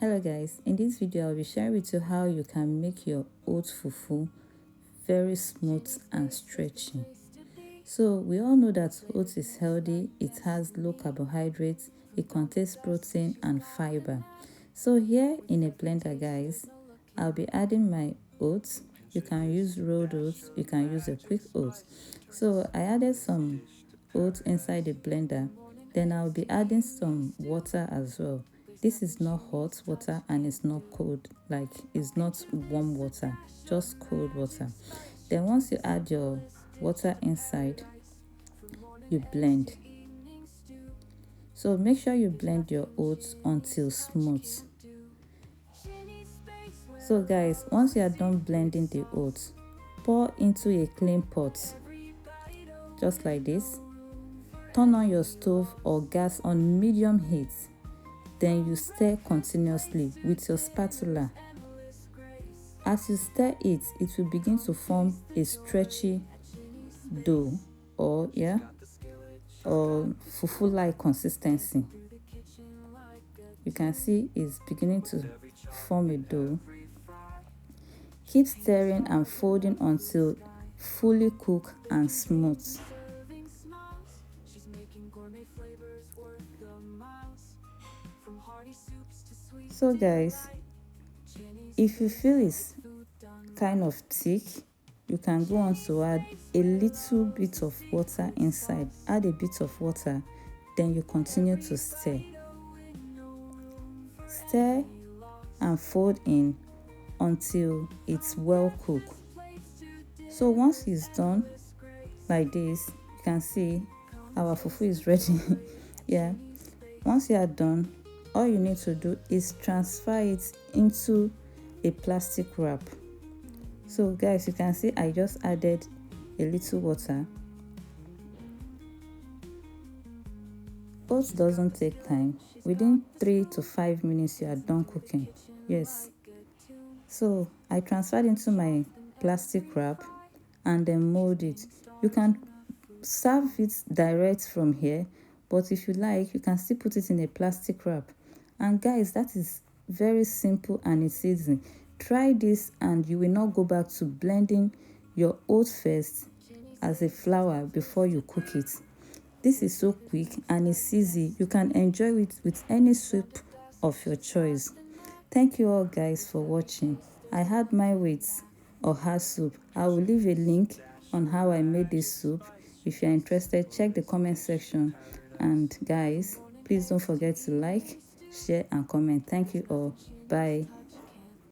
Hello guys, in this video I'll be sharing with you how you can make your oat fufu very smooth and stretchy. So we all know that oats is healthy, it has low carbohydrates, it contains protein and fiber. So here in a blender guys, I'll be adding my oats. You can use rolled oats, you can use a quick oats. So I added some oats inside the blender, then I'll be adding some water as well. This is not hot water and it's not cold, like it's not warm water, just cold water. Then once you add your water inside, you blend. So make sure you blend your oats until smooth. So guys, once you are done blending the oats, pour into a clean pot, just like this. Turn on your stove or gas on medium heat. Then you stir continuously with your spatula. As you stir it, it will begin to form a stretchy dough or fufu-like consistency. You can see it's beginning to form a dough. Keep stirring and folding until fully cooked and smooth. So guys, if you feel it's kind of thick, you can go on to add a little bit of water inside. Add a bit of water, then you continue to stir. Stir and fold in until it's well cooked. So once it's done like this, you can see our fufu is ready. Once you are done, all you need to do is transfer it into a plastic wrap. So guys, you can see I just added a little water. Oats doesn't take time. Within 3 to 5 minutes you are done cooking. Yes. So I transferred into my plastic wrap and then mold it. You can serve it direct from here, but if you like, you can still put it in a plastic wrap. And guys, that is very simple and it's easy. Try this and you will not go back to blending your oats first as a flour before you cook it. This is so quick and it's easy. You can enjoy it with any soup of your choice. Thank you all guys for watching. I had my with oha soup. I will leave a link on how I made this soup. If you're interested, check the comment section. And guys, please don't forget to like, share and comment. Thank you all. Bye.